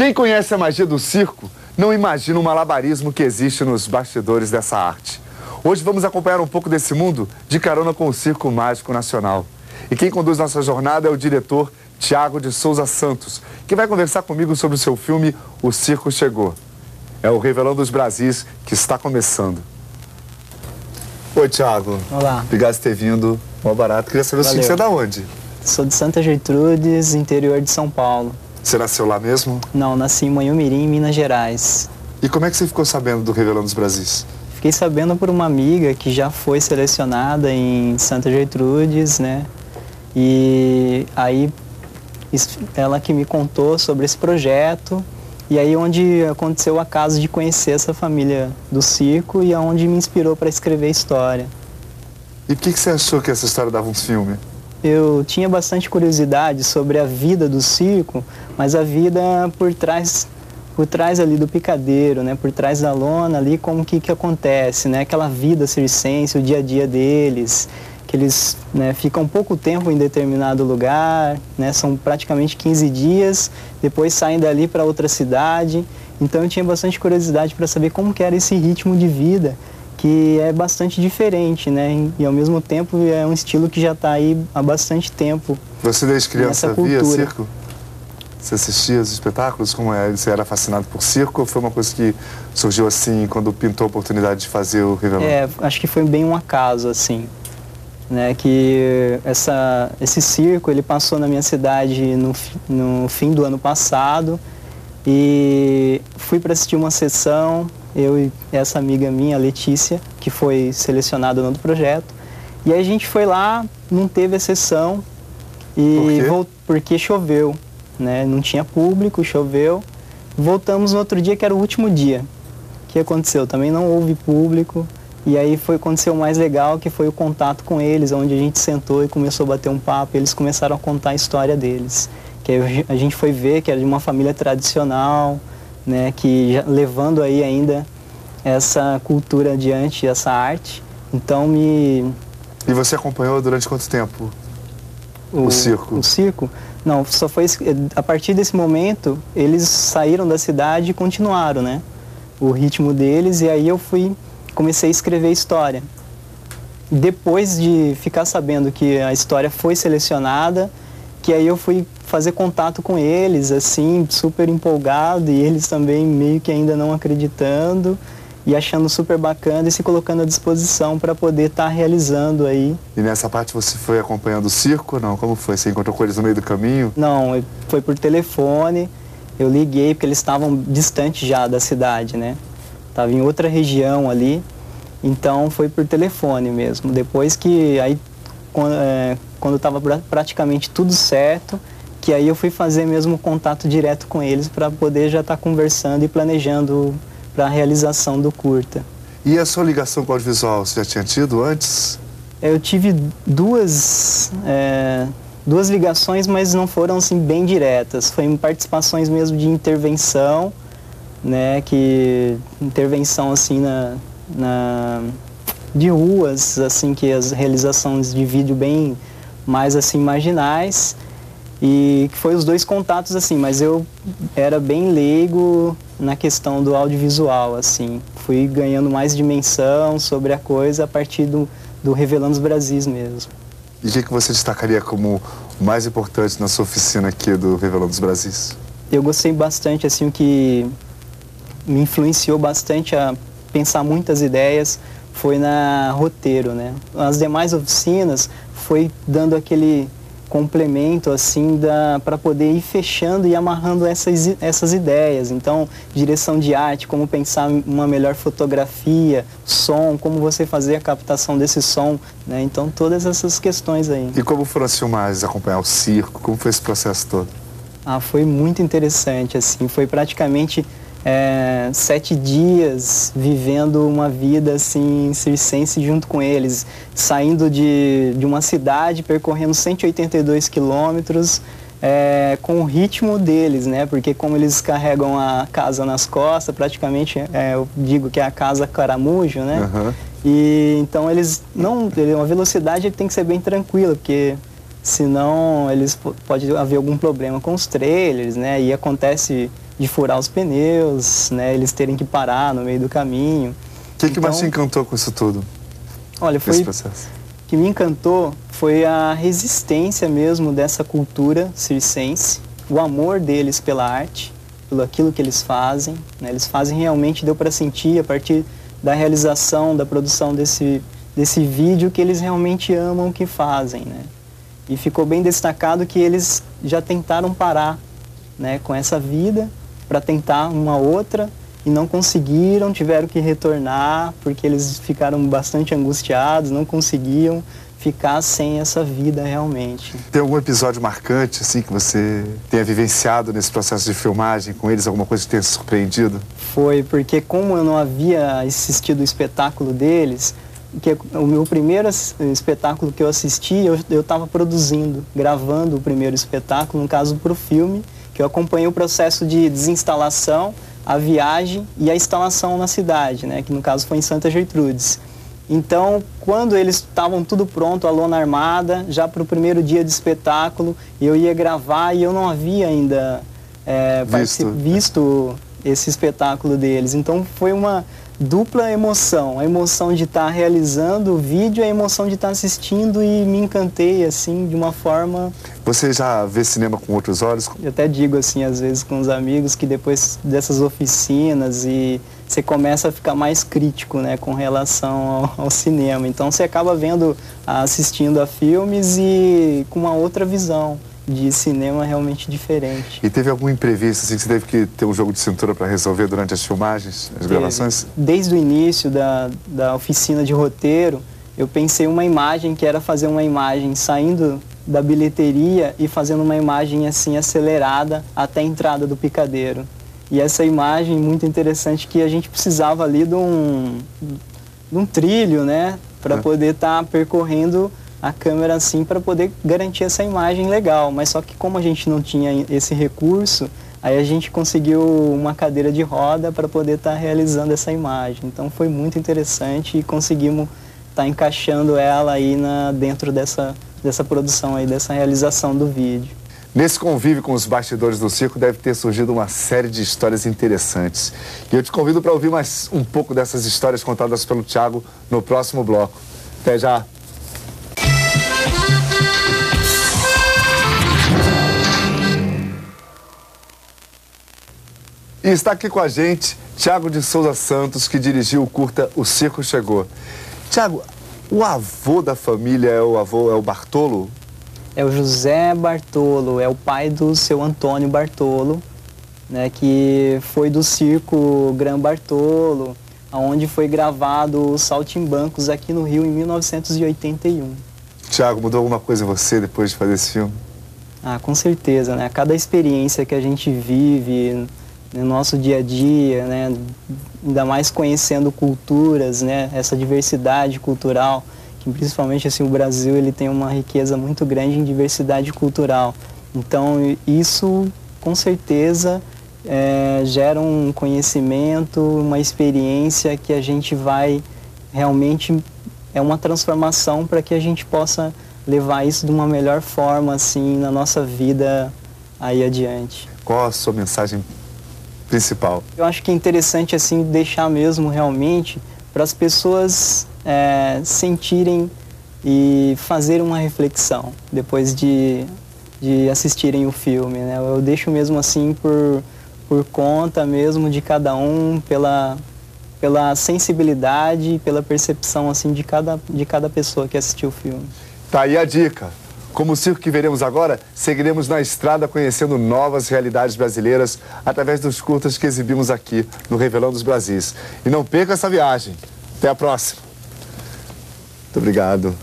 Quem conhece a magia do circo não imagina o malabarismo que existe nos bastidores dessa arte. Hoje vamos acompanhar um pouco desse mundo de carona com o Circo Mágico Nacional. E quem conduz nossa jornada é o diretor Thiago de Souza Santos, que vai conversar comigo sobre o seu filme O Circo Chegou. É o Revelando os Brasis que está começando. Oi, Thiago. Olá. Obrigado por ter vindo. Mó barato. Queria saber o seguinte, você é da onde? Sou de Santa Gertrudes, interior de São Paulo. Você nasceu lá mesmo? Não, nasci em Manhumirim, Minas Gerais. E como é que você ficou sabendo do Revelando os Brasis? Fiquei sabendo por uma amiga que já foi selecionada em Santa Gertrudes, né? E aí ela que me contou sobre esse projeto. E aí onde aconteceu o acaso de conhecer essa família do circo e aonde me inspirou para escrever a história. E por que você achou que essa história dava um filme? Eu tinha bastante curiosidade sobre a vida do circo, mas a vida por trás ali do picadeiro, né? Por trás da lona ali, como que acontece, né? Aquela vida circense, o dia a dia deles, que eles, né, ficam pouco tempo em determinado lugar, né? São praticamente 15 dias, depois saem dali para outra cidade. Então eu tinha bastante curiosidade para saber como que era esse ritmo de vida, que é bastante diferente, né? E ao mesmo tempo é um estilo que já está aí há bastante tempo. Você desde criança via circo? Você assistia os espetáculos? Como é? Você era fascinado por circo ou foi uma coisa que surgiu assim quando pintou a oportunidade de fazer o Revelando? Acho que foi bem um acaso, assim, né? Que esse circo, ele passou na minha cidade no fim do ano passado e fui para assistir uma sessão. Eu e essa amiga minha, Letícia, que foi selecionada no outro projeto. E aí a gente foi lá, não teve a sessão, porque choveu, né? Não tinha público, choveu. Voltamos no outro dia, que era o último dia. O que aconteceu? Também não houve público. E aí aconteceu o mais legal, que foi o contato com eles, onde a gente sentou e começou a bater um papo. E eles começaram a contar a história deles. Que aí a gente foi ver que era de uma família tradicional, né, que levando aí ainda essa cultura adiante, essa arte. Então E você acompanhou durante quanto tempo o circo? O circo? Não, só foi a partir desse momento, eles saíram da cidade e continuaram, né, o ritmo deles, e aí comecei a escrever a história. Depois de ficar sabendo que a história foi selecionada, que aí eu fui fazer contato com eles, assim, super empolgado, e eles também meio que ainda não acreditando e achando super bacana e se colocando à disposição para poder estar realizando aí. E nessa parte você foi acompanhando o circo, não? Como foi? Você encontrou com eles no meio do caminho? Não, foi por telefone, eu liguei porque eles estavam distantes já da cidade, né? Estava em outra região ali, então foi por telefone mesmo. Depois que aí quando estava praticamente tudo certo, que aí eu fui fazer mesmo contato direto com eles para poder já estar conversando e planejando para a realização do curta. E a sua ligação com o audiovisual, você já tinha tido antes? Eu tive duas ligações, mas não foram assim bem diretas. Foi participações mesmo de intervenção, né, intervenção assim de ruas, assim, que as realizações de vídeo bem mais assim marginais, e que foi os dois contatos assim, mas eu era bem leigo na questão do audiovisual, assim, fui ganhando mais dimensão sobre a coisa a partir do Revelando os Brasis mesmo. E o que você destacaria como o mais importante na sua oficina aqui do Revelando os Brasis? Eu gostei bastante, assim, o que me influenciou bastante a pensar muitas ideias foi na roteiro, né? As demais oficinas foi dando aquele complemento, assim, para poder ir fechando e amarrando essas ideias. Então, direção de arte, como pensar uma melhor fotografia, som, como você fazer a captação desse som, né? Então, todas essas questões aí. E como foram as filmagens, acompanhar o circo? Como foi esse processo todo? Foi muito interessante, assim, foi praticamente 7 dias vivendo uma vida assim circense junto com eles, saindo de uma cidade, percorrendo 182 quilômetros com o ritmo deles, né? Porque como eles carregam a casa nas costas, praticamente eu digo que é a casa caramujo, né? Uhum. E então uma velocidade tem que ser bem tranquila, porque senão pode haver algum problema com os trailers, né? E acontece de furar os pneus, né? Eles terem que parar no meio do caminho. O que mais te encantou com isso tudo? Olha, Esse processo? O que me encantou foi a resistência mesmo dessa cultura circense, o amor deles pela arte, pelo aquilo que eles fazem, né? Eles fazem realmente, deu para sentir a partir da realização, da produção desse vídeo, que eles realmente amam o que fazem, né? E ficou bem destacado que eles já tentaram parar, né, com essa vida para tentar uma outra e não conseguiram, tiveram que retornar porque eles ficaram bastante angustiados, não conseguiam ficar sem essa vida realmente. Tem algum episódio marcante assim que você tenha vivenciado nesse processo de filmagem com eles, alguma coisa que tenha surpreendido? Foi porque, como eu não havia assistido o espetáculo deles, que o meu primeiro espetáculo que eu assisti, eu estava produzindo, gravando o primeiro espetáculo, no caso para o filme, que eu acompanhei o processo de desinstalação, a viagem e a instalação na cidade, né, que no caso foi em Santa Gertrudes. Então, quando eles estavam tudo pronto, a lona armada, já para o primeiro dia de espetáculo, eu ia gravar e eu não havia ainda visto esse espetáculo deles. Então, foi uma dupla emoção, a emoção de estar realizando o vídeo, a emoção de estar assistindo, e me encantei, assim, de uma forma... Você já vê cinema com outros olhos? Eu até digo, assim, às vezes com os amigos, que depois dessas oficinas você começa a ficar mais crítico, né, com relação ao cinema. Então você acaba assistindo a filmes e com uma outra visão de cinema realmente diferente. E teve algum imprevisto, assim, que você teve que ter um jogo de cintura para resolver durante as filmagens, as gravações? Desde o início da oficina de roteiro, eu pensei uma imagem que era fazer uma imagem saindo da bilheteria e fazendo uma imagem assim acelerada até a entrada do picadeiro. E essa imagem muito interessante, que a gente precisava ali de um trilho, né, para poder estar percorrendo a câmera assim, para poder garantir essa imagem legal. Mas só que como a gente não tinha esse recurso, aí a gente conseguiu uma cadeira de roda para poder estar realizando essa imagem. Então foi muito interessante e conseguimos estar encaixando ela aí dentro dessa produção aí, dessa realização do vídeo. Nesse convívio com os bastidores do circo deve ter surgido uma série de histórias interessantes. E eu te convido para ouvir mais um pouco dessas histórias contadas pelo Thiago no próximo bloco. Até já! E está aqui com a gente Thiago de Souza Santos, que dirigiu o curta O Circo Chegou. Thiago, o avô da família é o Bartolo? É o José Bartolo, é o pai do seu Antônio Bartolo, né, que foi do circo Gran Bartolo, onde foi gravado os Saltimbancos aqui no Rio em 1981. Thiago, mudou alguma coisa em você depois de fazer esse filme? Ah, com certeza, né? Cada experiência que a gente vive no nosso dia a dia, né, ainda mais conhecendo culturas, né, essa diversidade cultural, que principalmente assim, o Brasil ele tem uma riqueza muito grande em diversidade cultural. Então isso com certeza gera um conhecimento, uma experiência que a gente vai realmente, é uma transformação para que a gente possa levar isso de uma melhor forma assim na nossa vida aí adiante. Qual a sua mensagem principal? Eu acho que é interessante assim deixar mesmo realmente para as pessoas sentirem e fazerem uma reflexão depois de assistirem o filme, né? Eu deixo mesmo assim por conta mesmo de cada um, pela sensibilidade, pela percepção assim de cada pessoa que assistiu o filme. Tá aí a dica. Como o circo que veremos agora, seguiremos na estrada conhecendo novas realidades brasileiras através dos curtas que exibimos aqui no Revelando os Brasis. E não perca essa viagem. Até a próxima. Muito obrigado.